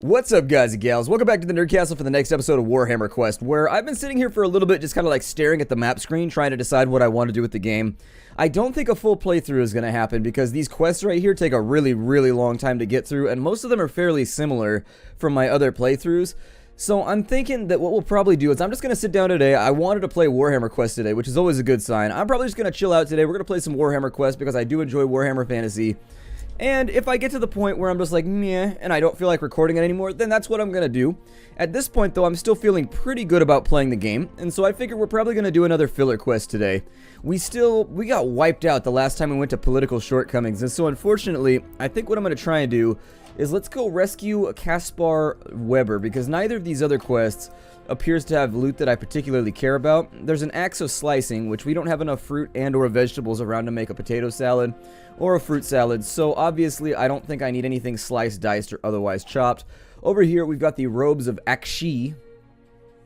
What's up, guys and gals? Welcome back to the Nerd Castle for the next episode of Warhammer Quest, where I've been sitting here for a little bit just kind of like staring at the map screen, trying to decide what I want to do with the game. I don't think a full playthrough is going to happen because these quests right here take a really long time to get through, and most of them are fairly similar from my other playthroughs. So I'm thinking that what we'll probably do is I'm just going to sit down today. I wanted to play Warhammer Quest today, which is always a good sign. I'm probably just going to chill out today. We're going to play some Warhammer Quest because I do enjoy Warhammer Fantasy. And if I get to the point where I'm just like, meh, and I don't feel like recording it anymore, then that's what I'm going to do. At this point, though, I'm still feeling pretty good about playing the game, and so I figure we're probably going to do another filler quest today. We got wiped out the last time we went to political shortcomings, and so unfortunately, I think what I'm going to try and do is let's go rescue Caspar Weber, because neither of these other quests appears to have loot that I particularly care about. There's an axe of slicing, which we don't have enough fruit and or vegetables around to make a potato salad or a fruit salad, so obviously I don't think I need anything sliced, diced, or otherwise chopped. Over here we've got the robes of Akshi,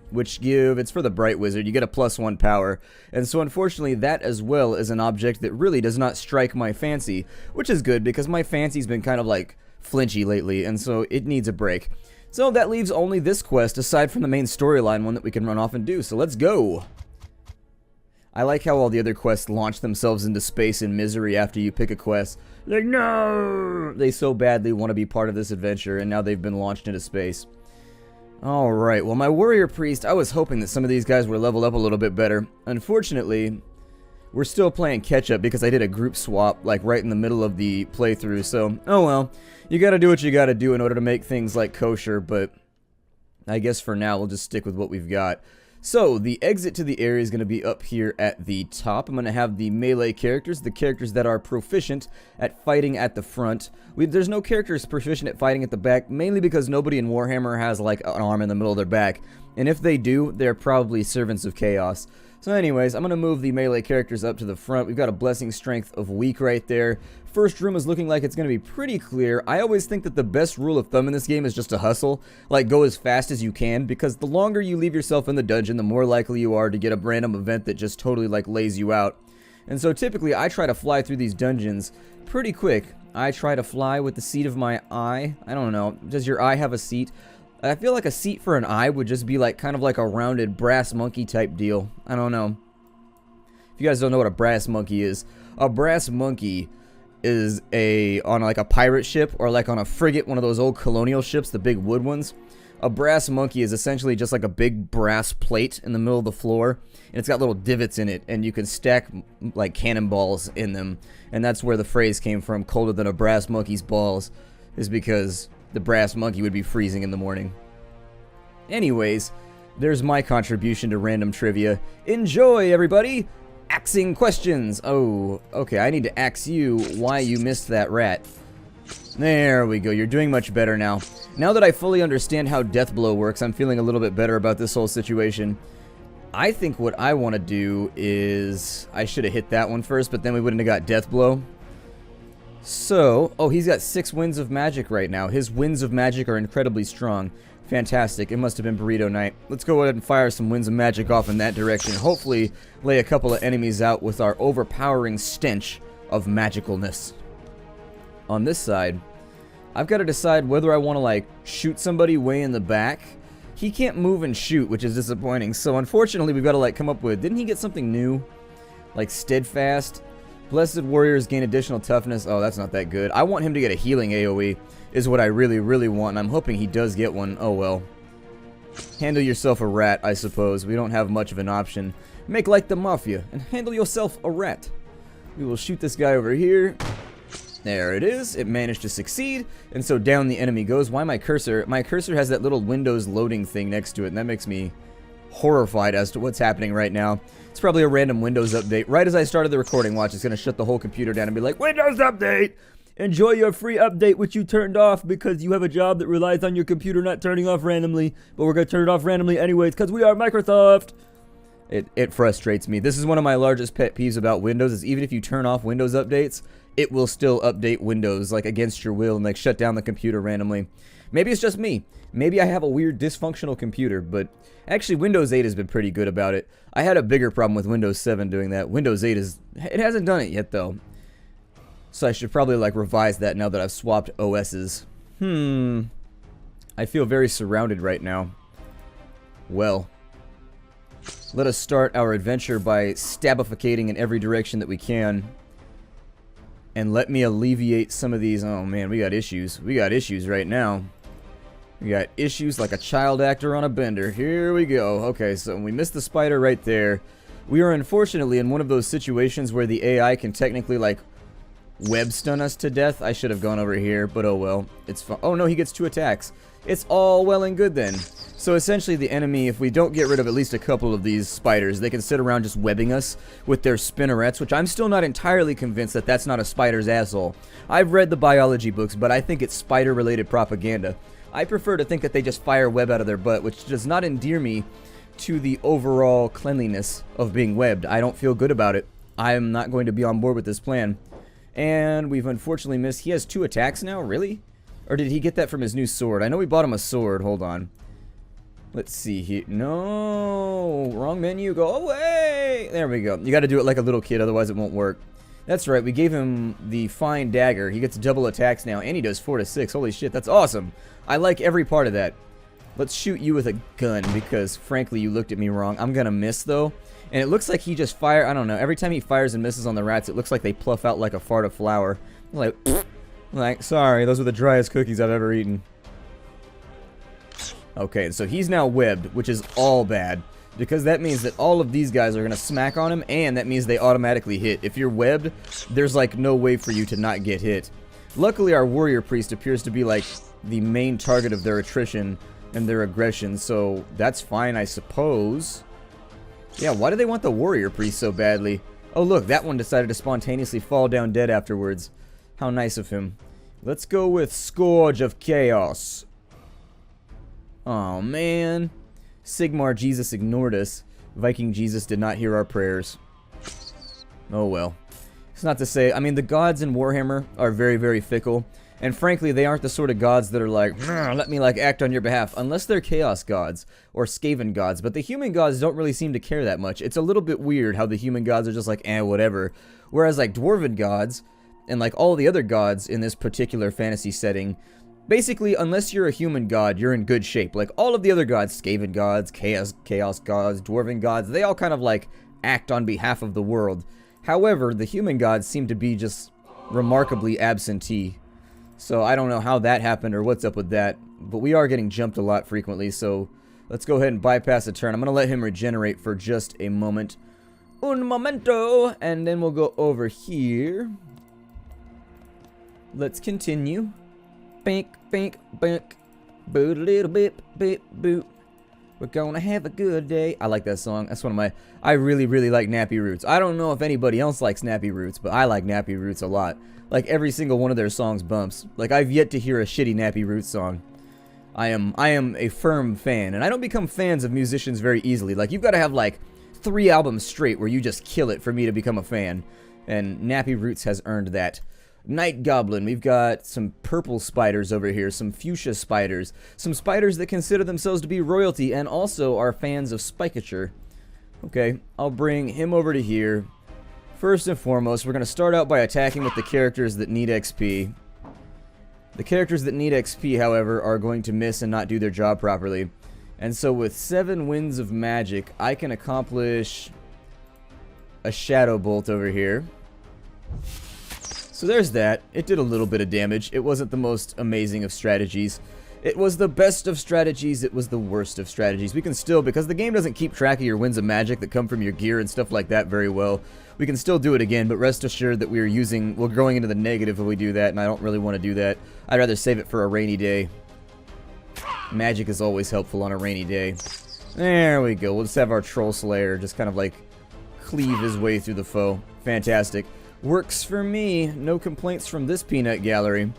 which it's for the Bright Wizard, you get a +1 power, and so unfortunately that as well is an object that really does not strike my fancy, which is good because my fancy's been kind of like flinchy lately, and so it needs a break. So that leaves only this quest, aside from the main storyline one that we can run off and do, so let's go! I like how all the other quests launch themselves into space in misery after you pick a quest. Like, no! They so badly want to be part of this adventure, and now they've been launched into space. Alright, well my warrior priest, I was hoping that some of these guys were leveled up a little bit better. Unfortunately, we're still playing catch-up because I did a group swap, like, right in the middle of the playthrough, so, oh well. You gotta do what you gotta do in order to make things, like, kosher, but I guess for now we'll just stick with what we've got. So, the exit to the area is going to be up here at the top. I'm going to have the melee characters, the characters that are proficient at fighting at the front. There's no characters proficient at fighting at the back, mainly because nobody in Warhammer has, like, an arm in the middle of their back. And if they do, they're probably servants of chaos. So anyways, I'm going to move the melee characters up to the front. We've got a blessing strength of weak right there. First room is looking like it's going to be pretty clear. I always think that the best rule of thumb in this game is just to hustle. Like, go as fast as you can, because the longer you leave yourself in the dungeon, the more likely you are to get a random event that just totally, like, lays you out. And so typically, I try to fly through these dungeons pretty quick. I try to fly with the seat of my eye. I don't know. Does your eye have a seat? I feel like a seat for an eye would just be like kind of like a rounded brass monkey type deal. I don't know. If you guys don't know what a brass monkey is, a brass monkey is on like a pirate ship or like on a frigate, one of those old colonial ships, the big wood ones. A brass monkey is essentially just like a big brass plate in the middle of the floor, and it's got little divots in it, and you can stack like cannonballs in them, and that's where the phrase came from, colder than a brass monkey's balls, is because the brass monkey would be freezing in the morning. Anyways, there's my contribution to random trivia. Enjoy, everybody! Axing questions! Oh, okay, I need to ax you why you missed that rat. There we go, you're doing much better now. Now that I fully understand how Deathblow works, I'm feeling a little bit better about this whole situation. I think what I want to do is... I should have hit that one first, but then we wouldn't have got Deathblow. So, oh, he's got 6 winds of magic right now. His winds of magic are incredibly strong. Fantastic. It must have been Burrito Night. Let's go ahead and fire some winds of magic off in that direction. Hopefully, lay a couple of enemies out with our overpowering stench of magicalness. On this side, I've got to decide whether I want to, like, shoot somebody way in the back. He can't move and shoot, which is disappointing. So, unfortunately, we've got to, like, come up with... Didn't he get something new? Like, steadfast? Blessed warriors gain additional toughness. Oh, that's not that good. I want him to get a healing AoE, is what I really want, and I'm hoping he does get one. Oh well. Handle yourself a rat, I suppose. We don't have much of an option. Make like the Mafia, and handle yourself a rat. We will shoot this guy over here. There it is. It managed to succeed, and so down the enemy goes. Why my cursor? My cursor has that little Windows loading thing next to it, and that makes me horrified as to what's happening right now. It's probably a random Windows update. Right as I started the recording, watch, it's going to shut the whole computer down and be like, Windows update! Enjoy your free update which you turned off because you have a job that relies on your computer not turning off randomly, but we're going to turn it off randomly anyways because we are Microsoft! It frustrates me. This is one of my largest pet peeves about Windows, is even if you turn off Windows updates, it will still update Windows, like, against your will and, like, shut down the computer randomly. Maybe it's just me. Maybe I have a weird dysfunctional computer, but actually Windows 8 has been pretty good about it. I had a bigger problem with Windows 7 doing that. Windows 8 it hasn't done it yet though. So I should probably like revise that now that I've swapped OSs. I feel very surrounded right now. Well, let us start our adventure by stabificating in every direction that we can. And let me alleviate some of these. Oh man, we got issues. We got issues right now. We got issues like a child actor on a bender. Here we go. Okay, so we missed the spider right there. We are unfortunately in one of those situations where the AI can technically like web stun us to death. I should have gone over here, but oh well. It's fun. Oh no, he gets 2 attacks. It's all well and good then. So essentially the enemy, if we don't get rid of at least a couple of these spiders, they can sit around just webbing us with their spinnerets, which I'm still not entirely convinced that that's not a spider's asshole. I've read the biology books, but I think it's spider-related propaganda. I prefer to think that they just fire web out of their butt, which does not endear me to the overall cleanliness of being webbed. I don't feel good about it. I'm not going to be on board with this plan. And we've unfortunately missed. He has 2 attacks now? Really? Or did he get that from his new sword? I know we bought him a sword. Hold on. Let's see here. No! Wrong menu. Go away! There we go. You gotta do it like a little kid, otherwise it won't work. That's right. We gave him the fine dagger. He gets double attacks now, and he does 4 to 6. Holy shit, that's awesome. I like every part of that. Let's shoot you with a gun, because frankly, you looked at me wrong. I'm gonna miss, though. And it looks like he just fire. I don't know. Every time he fires and misses on the rats, it looks like they pluff out like a fart of flour. Like, sorry, those are the driest cookies I've ever eaten. Okay, so he's now webbed, which is all bad. Because that means that all of these guys are going to smack on him, and that means they automatically hit. If you're webbed, there's like no way for you to not get hit. Luckily, our warrior priest appears to be like the main target of their attrition and their aggression, so that's fine, I suppose. Yeah, why do they want the warrior priest so badly? Oh look, that one decided to spontaneously fall down dead afterwards. How nice of him. Let's go with Scourge of Chaos. Oh man. Sigmar Jesus ignored us. Viking Jesus did not hear our prayers. Oh well. It's not to say, I mean, the gods in Warhammer are very, very fickle. And frankly, they aren't the sort of gods that are like, let me like act on your behalf, unless they're chaos gods or Skaven gods. But the human gods don't really seem to care that much. It's a little bit weird how the human gods are just like, whatever. Whereas like dwarven gods and like all the other gods in this particular fantasy setting, basically, unless you're a human god, you're in good shape. Like all of the other gods, Skaven gods, chaos gods, dwarven gods, they all kind of like act on behalf of the world. However, the human gods seem to be just remarkably absentee. So I don't know how that happened or what's up with that, but we are getting jumped a lot frequently, so let's go ahead and bypass a turn. I'm going to let him regenerate for just a moment. Un momento! And then we'll go over here. Let's continue. Bink, bink, bink. Boot a little bit, bit, boot. We're gonna have a good day. I like that song. That's one of my... I really, really like Nappy Roots. I don't know if anybody else likes Nappy Roots, but I like Nappy Roots a lot. Like, every single one of their songs bumps. Like, I've yet to hear a shitty Nappy Roots song. I am a firm fan, and I don't become fans of musicians very easily. Like, you've got to have, like, 3 albums straight where you just kill it for me to become a fan. And Nappy Roots has earned that. Night Goblin, we've got some purple spiders over here, some fuchsia spiders, some spiders that consider themselves to be royalty and also are fans of spicature. Okay, I'll bring him over to here. First and foremost, we're going to start out by attacking with the characters that need XP. The characters that need XP, however, are going to miss and not do their job properly. And so with 7 winds of magic, I can accomplish a shadow bolt over here. So there's that. It did a little bit of damage. It wasn't the most amazing of strategies. It was the best of strategies. It was the worst of strategies. We can still, because the game doesn't keep track of your winds of magic that come from your gear and stuff like that very well, we can still do it again, but rest assured that we're going into the negative if we do that, and I don't really want to do that. I'd rather save it for a rainy day. Magic is always helpful on a rainy day. There we go. We'll just have our Troll Slayer just kind of like cleave his way through the foe. Fantastic. Works for me. No complaints from this peanut gallery.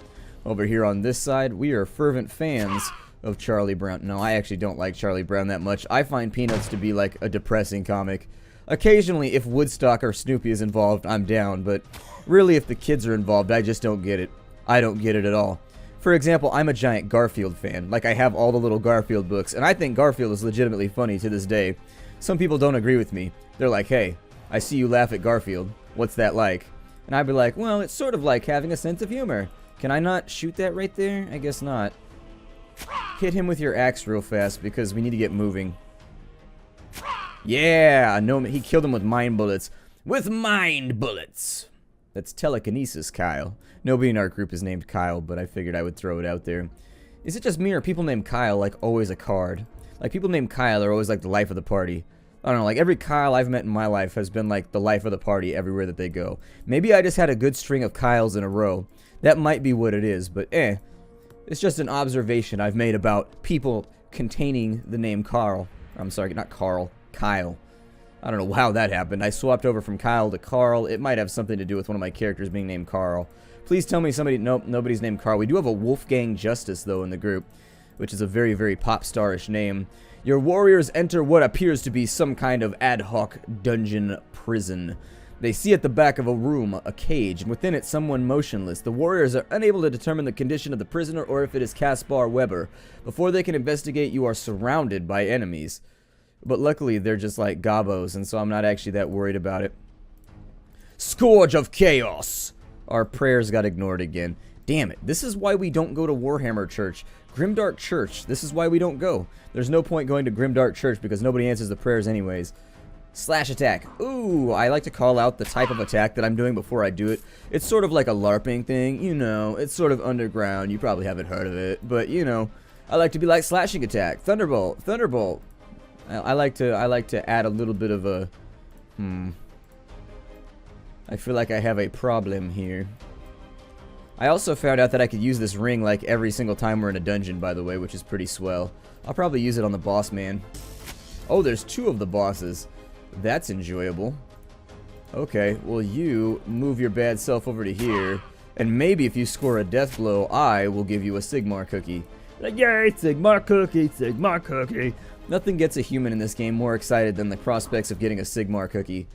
Over here on this side, we are fervent fans of Charlie Brown. No, I actually don't like Charlie Brown that much. I find Peanuts to be like a depressing comic. Occasionally, if Woodstock or Snoopy is involved, I'm down, but really if the kids are involved, I just don't get it. I don't get it at all. For example, I'm a giant Garfield fan. Like, I have all the little Garfield books, and I think Garfield is legitimately funny to this day. Some people don't agree with me. They're like, hey, I see you laugh at Garfield. What's that like? And I'd be like, well, it's sort of like having a sense of humor. Can I not shoot that right there? I guess not. Hit him with your axe real fast because we need to get moving. Yeah, no, he killed him with mind bullets. With mind bullets. That's telekinesis, Kyle. Nobody in our group is named Kyle, but I figured I would throw it out there. Is it just me or people named Kyle like always a card? Like people named Kyle are always like the life of the party. I don't know, like every Kyle I've met in my life has been like the life of the party everywhere that they go. Maybe I just had a good string of Kyles in a row. That might be what it is, but it's just an observation I've made about people containing the name Carl. I'm sorry, not Carl, Kyle. I don't know how that happened. I swapped over from Kyle to Carl. It might have something to do with one of my characters being named Carl. Please tell me somebody... Nope, nobody's named Carl. We do have a Wolfgang Justice, though, in the group, which is a very, very pop star-ish name. Your warriors enter what appears to be some kind of ad hoc dungeon prison. They see at the back of a room a cage, and within it someone motionless. The warriors are unable to determine the condition of the prisoner or if it is Caspar Weber. Before they can investigate, you are surrounded by enemies. But luckily, they're just like gobos, and so I'm not actually that worried about it. Scourge of Chaos! Our prayers got ignored again. Damn it, this is why we don't go to Warhammer Church. Grimdark Church, this is why we don't go. There's no point going to Grimdark Church because nobody answers the prayers anyways. Slash attack. Ooh, I like to call out the type of attack that I'm doing before I do it. It's sort of like a LARPing thing, you know. It's sort of underground. You probably haven't heard of it, but you know, I like to be like slashing attack, thunderbolt, thunderbolt. I like to add a little bit of a I feel like I have a problem here. I also found out that I could use this ring like every single time we're in a dungeon, by the way, which is pretty swell. I'll probably use it on the boss man. Oh, there's two of the bosses. That's enjoyable. Okay, well you move your bad self over to here, and maybe if you score a death blow, I will give you a Sigmar cookie. Like, yay, Sigmar cookie, Sigmar cookie. Nothing gets a human in this game more excited than the prospects of getting a Sigmar cookie.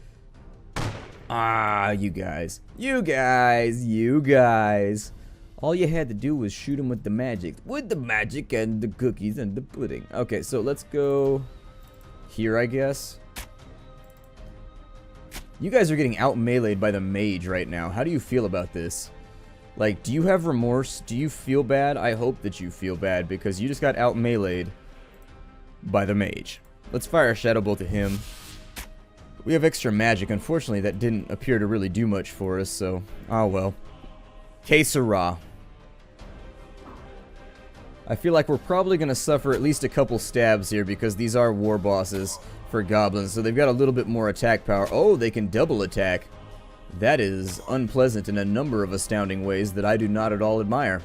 Ah, you guys. You guys. You guys. All you had to do was shoot him with the magic. With the magic and the cookies and the pudding. Okay, so let's go here, I guess. You guys are getting out-meleeed by the mage right now. How do you feel about this? Like, do you have remorse? Do you feel bad? I hope that you feel bad because you just got out-meleeed by the mage. Let's fire a Shadow Bolt at him. We have extra magic. Unfortunately, that didn't appear to really do much for us, so... oh well. Que sera. I feel like we're probably going to suffer at least a couple stabs here because these are war bosses for goblins, so they've got a little bit more attack power. Oh, they can double attack. That is unpleasant in a number of astounding ways that I do not at all admire.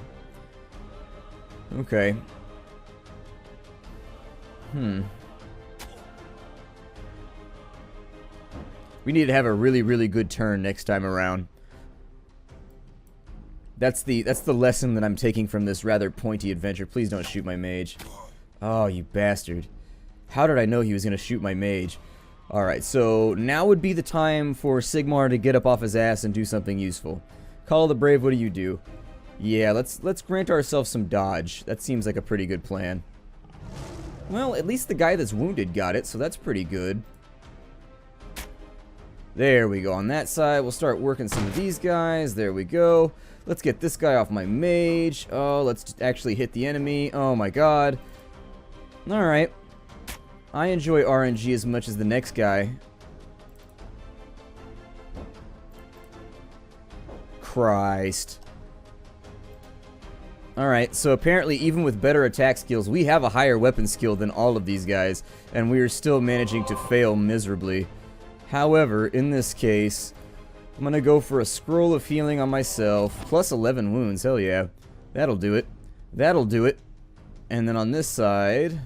Okay. We need to have a really, really good turn next time around. That's the lesson that I'm taking from this rather pointy adventure. Please don't shoot my mage. Oh, you bastard. How did I know he was going to shoot my mage? Alright, so now would be the time for Sigmar to get up off his ass and do something useful. Call of the Brave, what do you do? Yeah, let's grant ourselves some dodge. That seems like a pretty good plan. Well, at least the guy that's wounded got it, so that's pretty good. There we go. On that side, we'll start working some of these guys. There we go. Let's get this guy off my mage. Oh, let's actually hit the enemy. Oh my god. Alright. I enjoy RNG as much as the next guy. Christ. Alright, so apparently even with better attack skills, we have a higher weapon skill than all of these guys, and we are still managing to fail miserably. However, in this case, I'm going to go for a Scroll of Healing on myself, plus 11 wounds, hell yeah. That'll do it. That'll do it. And then on this side,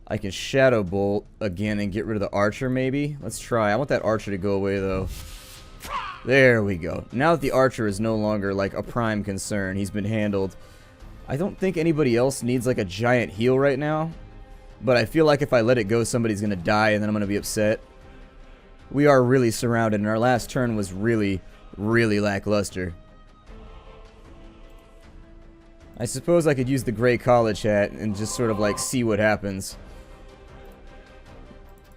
I can Shadow Bolt again and get rid of the Archer maybe. Let's try. I want that Archer to go away though. There we go. Now that the Archer is no longer like a prime concern, he's been handled. I don't think anybody else needs like a giant heal right now, but I feel like if I let it go, somebody's going to die and then I'm going to be upset. We are really surrounded, and our last turn was really, really lackluster. I suppose I could use the gray college hat and just sort of like see what happens.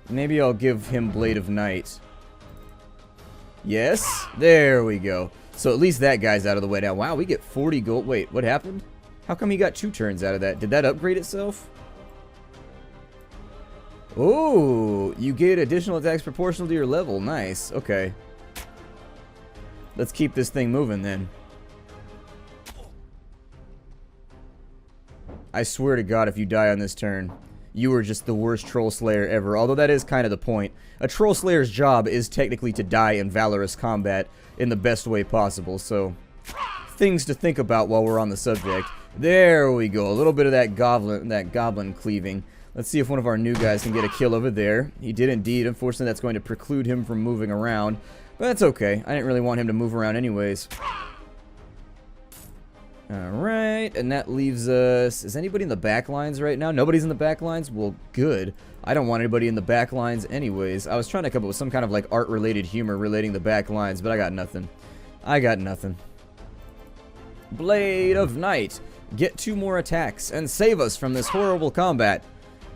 Maybe I'll give him Blade of Night. Yes? There we go. So at least that guy's out of the way now. Wow, we get 40 gold. Wait, what happened? How come he got 2 turns out of that? Did that upgrade itself? Oh, you get additional attacks proportional to your level. Nice. Okay. Let's keep this thing moving then. I swear to God, if you die on this turn, you are just the worst troll slayer ever. Although that is kind of the point. A troll slayer's job is technically to die in valorous combat in the best way possible. So, things to think about while we're on the subject. There we go. A little bit of that goblin cleaving. Let's see if one of our new guys can get a kill over there. He did indeed. Unfortunately, that's going to preclude him from moving around. But that's okay. I didn't really want him to move around anyways. Alright, and that leaves us... Is anybody in the back lines right now? Nobody's in the back lines? Well, good. I don't want anybody in the back lines anyways. I was trying to come up with some kind of like art-related humor relating the back lines, but I got nothing. I got nothing. Blade of Night. Get 2 more attacks and save us from this horrible combat.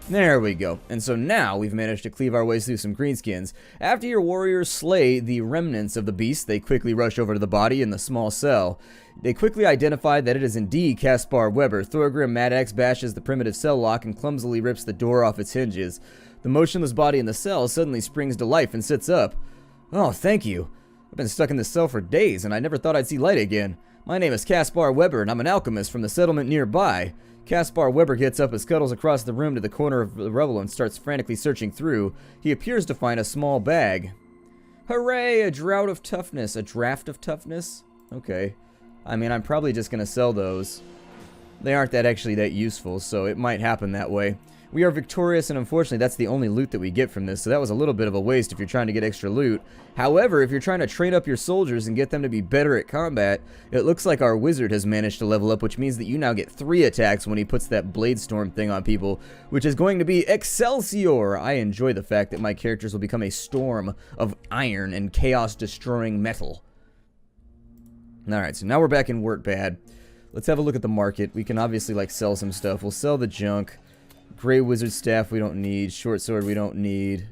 There we go. And so now we've managed to cleave our ways through some greenskins. After your warriors slay the remnants of the beast, they quickly rush over to the body in the small cell. They quickly identify that it is indeed Caspar Weber. Thorgrim Madax bashes the primitive cell lock and clumsily rips the door off its hinges. The motionless body in the cell suddenly springs to life and sits up. Oh, thank you. I've been stuck in this cell for days and I never thought I'd see light again. My name is Caspar Weber and I'm an alchemist from the settlement nearby. Caspar Weber gets up and scuttles across the room to the corner of the rubble and starts frantically searching through. He appears to find a small bag. Hooray! A drought of toughness. A draft of toughness? Okay. I mean, I'm probably just going to sell those. They aren't actually that useful, so it might happen that way. We are victorious, and unfortunately that's the only loot that we get from this, so that was a little bit of a waste if you're trying to get extra loot. However, if you're trying to train up your soldiers and get them to be better at combat, it looks like our wizard has managed to level up, which means that you now get 3 attacks when he puts that blade storm thing on people, which is going to be Excelsior! I enjoy the fact that my characters will become a storm of iron and chaos-destroying metal. Alright, so now we're back in Wort Bad. Let's have a look at the market. We can obviously, like, sell some stuff. We'll sell the junk. Grey Wizard Staff we don't need. Short Sword we don't need.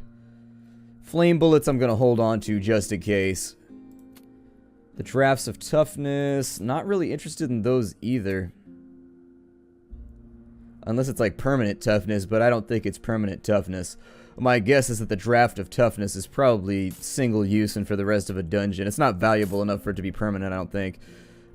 Flame Bullets I'm going to hold on to just in case. The Drafts of Toughness. Not really interested in those either. Unless it's like permanent toughness, but I don't think it's permanent toughness. My guess is that the Draft of Toughness is probably single use and for the rest of a dungeon. It's not valuable enough for it to be permanent, I don't think.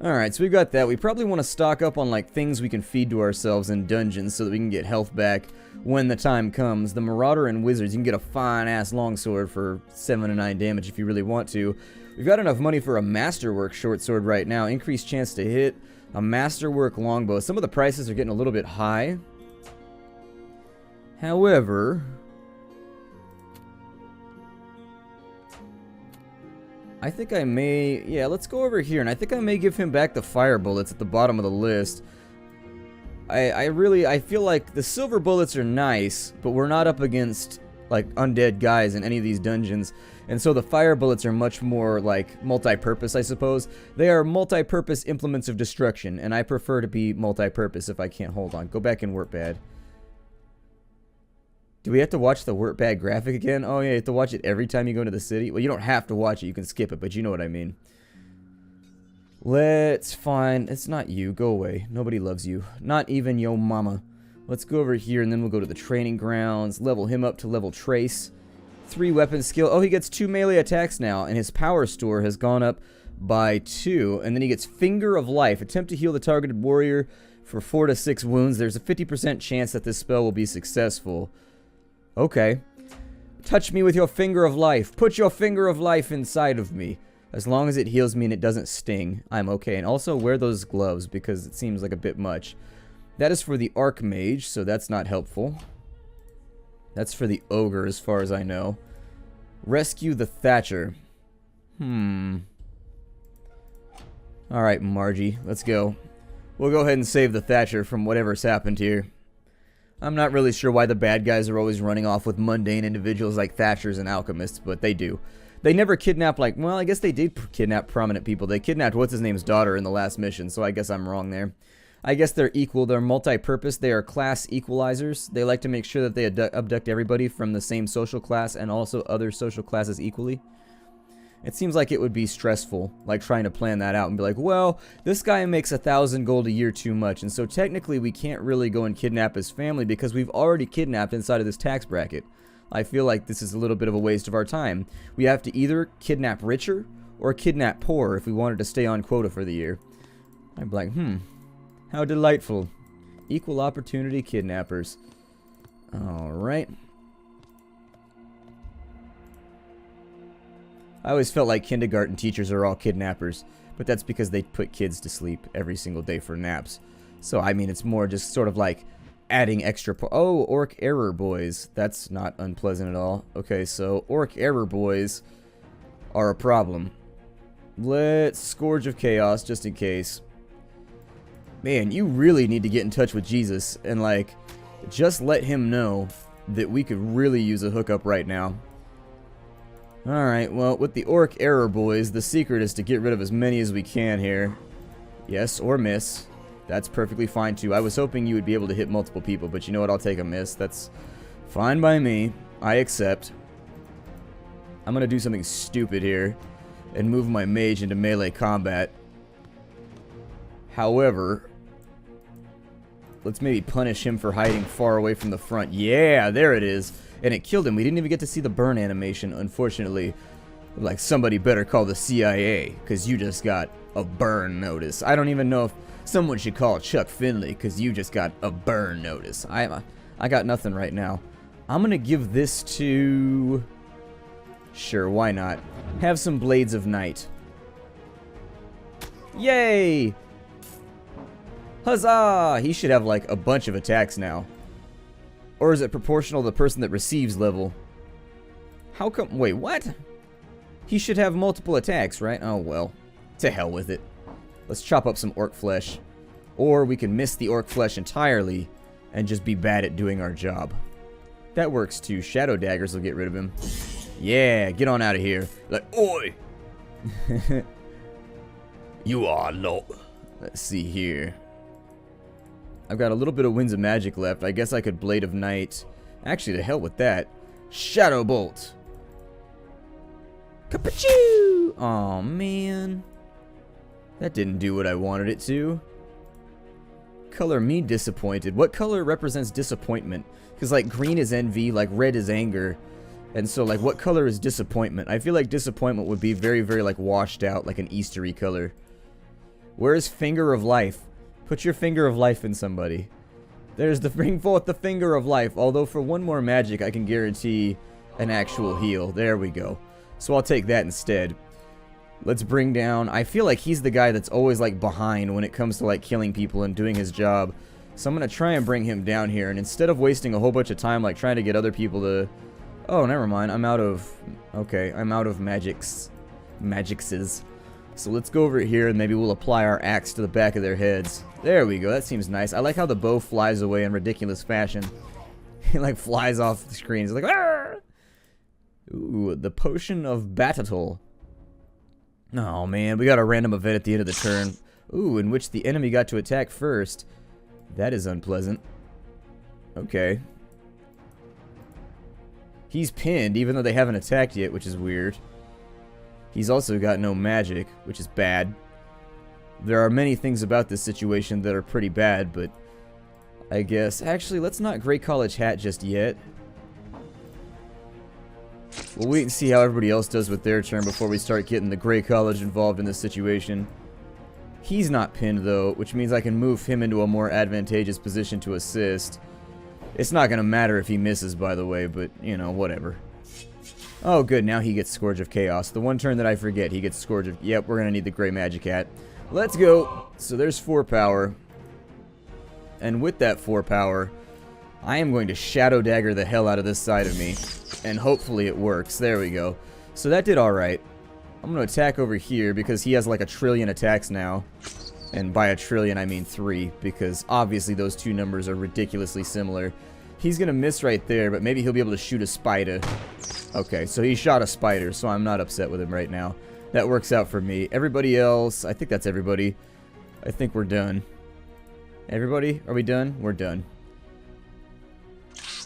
Alright, so we've got that. We probably want to stock up on like things we can feed to ourselves in dungeons so that we can get health back when the time comes. The Marauder and Wizards, you can get a fine-ass longsword for 7 to 9 damage if you really want to. We've got enough money for a Masterwork short sword right now. Increased chance to hit. A Masterwork longbow. Some of the prices are getting a little bit high. However, I think I may... Yeah, let's go over here, and I think I may give him back the fire bullets at the bottom of the list. I feel like the silver bullets are nice, but we're not up against, like, undead guys in any of these dungeons. And so the fire bullets are much more, like, multi-purpose, I suppose. They are multi-purpose implements of destruction, and I prefer to be multi-purpose if I can't. Hold on. Go back in Wort Bad. Do we have to watch the Wort Bad graphic again? Oh yeah, you have to watch it every time you go into the city? Well, you don't have to watch it, you can skip it, but you know what I mean. Let's find... It's not you, go away. Nobody loves you. Not even yo mama. Let's go over here and then we'll go to the training grounds, level him up to level Trace. 3 weapon skill. Oh, he gets 2 melee attacks now, and his power store has gone up by 2. And then he gets Finger of Life. Attempt to heal the targeted warrior for 4 to 6 wounds. There's a 50% chance that this spell will be successful. Okay. Touch me with your Finger of Life. Put your Finger of Life inside of me. As long as it heals me and it doesn't sting, I'm okay. And also wear those gloves because it seems like a bit much. That is for the Archmage, so that's not helpful. That's for the Ogre as far as I know. Rescue the Thatcher. Alright, Margie. Let's go. We'll go ahead and save the Thatcher from whatever's happened here. I'm not really sure why the bad guys are always running off with mundane individuals like Thatchers and Alchemists, but they do. They never kidnap, like, well, I guess they did kidnap prominent people. They kidnapped what's-his-name's daughter in the last mission, so I guess I'm wrong there. I guess they're equal. They're multi-purpose. They are class equalizers. They like to make sure that they abduct everybody from the same social class and also other social classes equally. It seems like it would be stressful, like trying to plan that out and be like, well, this guy makes 1,000 gold a year too much, and so technically we can't really go and kidnap his family because we've already kidnapped inside of this tax bracket. I feel like this is a little bit of a waste of our time. We have to either kidnap richer or kidnap poor if we wanted to stay on quota for the year. I'm like, how delightful. Equal opportunity kidnappers. Alright. I always felt like kindergarten teachers are all kidnappers, but that's because they put kids to sleep every single day for naps. So, I mean, it's more just sort of like adding extra oh, orc error boys. That's not unpleasant at all. Okay, so orc error boys are a problem. Let's Scourge of Chaos just in case. Man, you really need to get in touch with Jesus and, like, just let him know that we could really use a hookup right now. Alright, well, with the orc error boys, the secret is to get rid of as many as we can here. Yes, or miss. That's perfectly fine, too. I was hoping you would be able to hit multiple people, but you know what? I'll take a miss. That's fine by me. I accept. I'm gonna do something stupid here and move my mage into melee combat. However, let's maybe punish him for hiding far away from the front. Yeah, there it is. And it killed him. We didn't even get to see the burn animation, unfortunately. Like, somebody better call the CIA, because you just got a burn notice. I don't even know if someone should call Chuck Finley, because you just got a burn notice. I got nothing right now. I'm going to give this to... Sure, why not? Have some Blades of Night. Yay! Huzzah! He should have, like, a bunch of attacks now. Or is it proportional to the person that receives level? How come... Wait, what? He should have multiple attacks, right? Oh, well. To hell with it. Let's chop up some orc flesh. Or we can miss the orc flesh entirely and just be bad at doing our job. That works too. Shadow daggers will get rid of him. Yeah, get on out of here. Like, oi! You are low. Let's see here. I've got a little bit of Winds of Magic left. I guess I could Blade of Night. Actually, to hell with that. Shadow Bolt. Kapachoo! Aw, man. That didn't do what I wanted it to. Color me disappointed. What color represents disappointment? Because, like, green is envy, like, red is anger. And so, like, what color is disappointment? I feel like disappointment would be very, very, like, washed out, like an Eastery color. Where's Finger of Life? Put your Finger of Life in somebody. There's the bring forth the Finger of Life. Although for one more magic, I can guarantee an actual heal. There we go. So I'll take that instead. Let's bring down... I feel like he's the guy that's always, like, behind when it comes to, like, killing people and doing his job. So I'm going to try and bring him down here. And instead of wasting a whole bunch of time, like, trying to get other people to... Oh, never mind. I'm out of... Okay, I'm out of magicses. So let's go over here and maybe we'll apply our axe to the back of their heads. There we go. That seems nice. I like how the bow flies away in ridiculous fashion. It, like, flies off the screen. It's like, Arr! Ooh, the Potion of Batatul. Oh, man. We got a random event at the end of the turn. Ooh, in which the enemy got to attack first. That is unpleasant. Okay. He's pinned, even though they haven't attacked yet, which is weird. He's also got no magic, which is bad. There are many things about this situation that are pretty bad, but I guess... Actually, let's not Grey College Hat just yet. We'll wait and see how everybody else does with their turn before we start getting the Grey College involved in this situation. He's not pinned, though, which means I can move him into a more advantageous position to assist. It's not going to matter if he misses, by the way, but, you know, whatever. Oh, good. Now he gets Scourge of Chaos. The one turn that I forget, he gets Scourge of... Yep, we're going to need the Grey Magic Hat. Let's go. So there's 4 power. And with that 4 power, I am going to Shadow Dagger the hell out of this side of me. And hopefully it works. There we go. So that did alright. I'm going to attack over here because he has like 1 trillion attacks now. And by 1 trillion I mean 3, because obviously those two numbers are ridiculously similar. He's going to miss right there, but maybe he'll be able to shoot a spider. Okay, so he shot a spider, so I'm not upset with him right now. That works out for me. Everybody else, I think that's everybody. I think we're done. Everybody, are we done? We're done.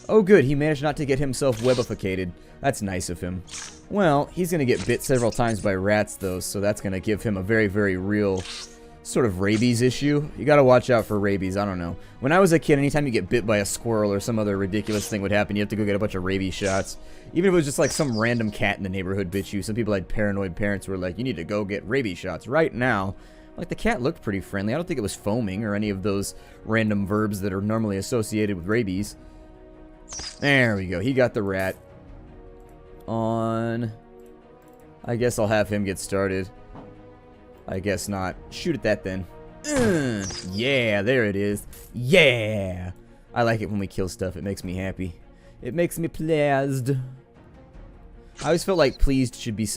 Oh good, he managed not to get himself webificated. That's nice of him. Well, he's going to get bit several times by rats though, so that's going to give him a very, very real sort of rabies issue. You got to watch out for rabies, I don't know. When I was a kid, anytime you get bit by a squirrel or some other ridiculous thing would happen, you have to go get a bunch of rabies shots. Even if it was just like some random cat in the neighborhood bit you. Some people had paranoid parents who were like, you need to go get rabies shots right now. Like, the cat looked pretty friendly. I don't think it was foaming or any of those random verbs that are normally associated with rabies. There we go. He got the rat. On... I guess I'll have him get started. I guess not. Shoot at that then. Yeah, there it is. Yeah! I like it when we kill stuff. It makes me happy. It makes me pleased. I always felt like pleased should be...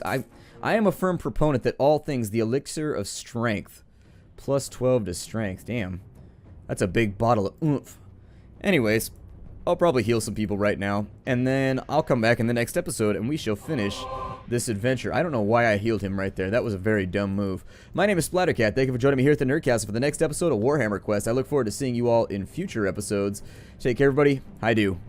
I am a firm proponent that all things, the elixir of strength. Plus 12 to strength. Damn. That's a big bottle of oomph. Anyways, I'll probably heal some people right now. And then I'll come back in the next episode and we shall finish this adventure. I don't know why I healed him right there. That was a very dumb move. My name is Splattercat. Thank you for joining me here at the Nerdcastle for the next episode of Warhammer Quest. I look forward to seeing you all in future episodes. Take care, everybody. I do.